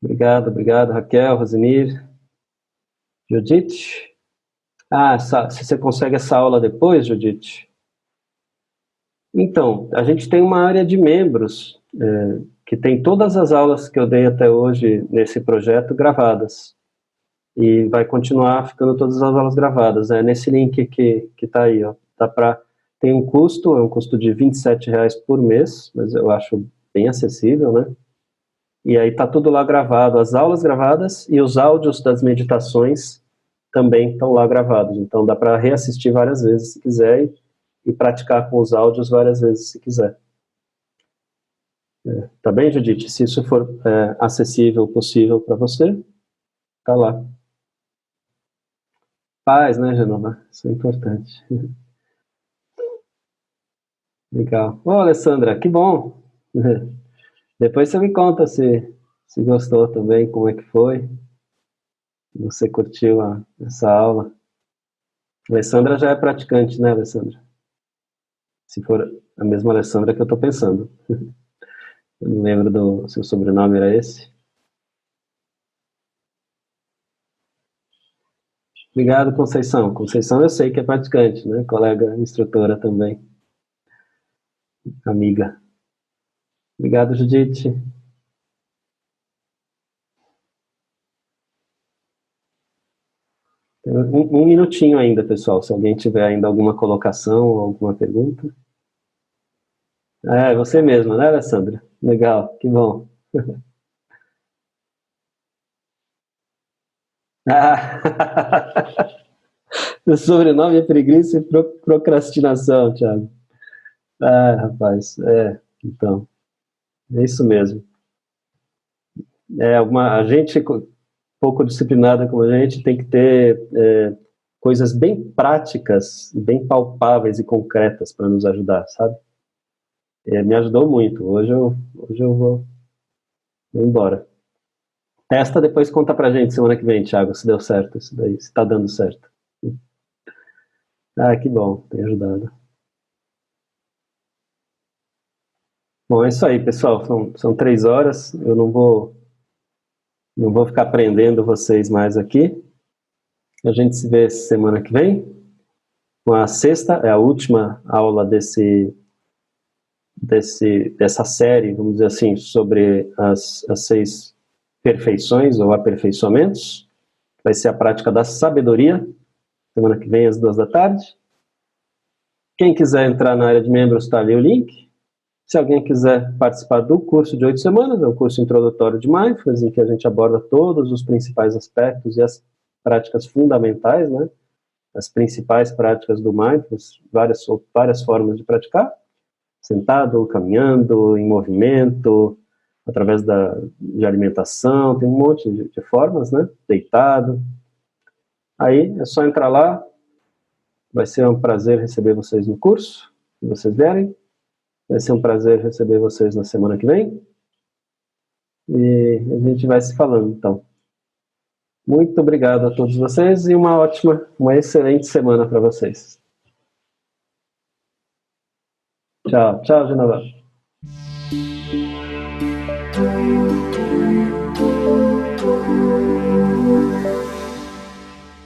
Obrigado, Raquel, Rosinir, Judite. Se você consegue essa aula depois, Judite? Então, a gente tem uma área de membros, que tem todas as aulas que eu dei até hoje nesse projeto gravadas. E vai continuar ficando todas as aulas gravadas. É nesse link que está aí, ó. Tem um custo, é um custo de R$ 27 por mês, mas eu acho bem acessível, né? E aí tá tudo lá gravado, as aulas gravadas e os áudios das meditações também estão lá gravados. Então dá para reassistir várias vezes se quiser e praticar com os áudios várias vezes se quiser. Tá bem, Judite? Se isso for acessível, possível para você, tá lá. Paz, né, Genoma? Isso é importante. Legal. Ô, Alessandra, que bom. Depois você me conta se gostou também, como é que foi. Se você curtiu essa aula. A Alessandra já é praticante, né, Alessandra? Se for a mesma Alessandra que eu estou pensando. Eu não lembro do seu sobrenome, era esse? Obrigado, Conceição. Conceição eu sei que é praticante, né? Colega instrutora também. Amiga. Obrigado, Judite. Tem um minutinho ainda, pessoal. Se alguém tiver ainda alguma colocação ou alguma pergunta. É você mesma, né, Alessandra? Legal, que bom. O sobrenome é preguiça e procrastinação, Thiago. Rapaz, então, é isso mesmo. A gente pouco disciplinada como a gente tem que ter coisas bem práticas, bem palpáveis e concretas para nos ajudar, sabe? Me ajudou muito. Hoje eu vou embora. Testa, depois conta pra gente semana que vem, Thiago, se deu certo isso daí, se tá dando certo. Que bom, tem ajudado. Bom, é isso aí, pessoal. São 3 horas. Eu não vou ficar prendendo vocês mais aqui. A gente se vê semana que vem. Com a sexta, é a última aula dessa série, vamos dizer assim, sobre as 6 perfeições ou aperfeiçoamentos. Vai ser a prática da sabedoria. Semana que vem, às 2 da tarde. Quem quiser entrar na área de membros, está ali o link. Se alguém quiser participar do curso de 8 semanas, é um curso introdutório de Mindfulness, em que a gente aborda todos os principais aspectos e as práticas fundamentais, né, as principais práticas do Mindfulness, várias formas de praticar, sentado, ou caminhando, em movimento, através de alimentação, tem um monte de formas, né? Deitado. Aí é só entrar lá, vai ser um prazer receber vocês no curso, se vocês vierem. Vai ser um prazer receber vocês na semana que vem. E a gente vai se falando, então. Muito obrigado a todos vocês e uma excelente semana para vocês. Tchau, tchau, Genova.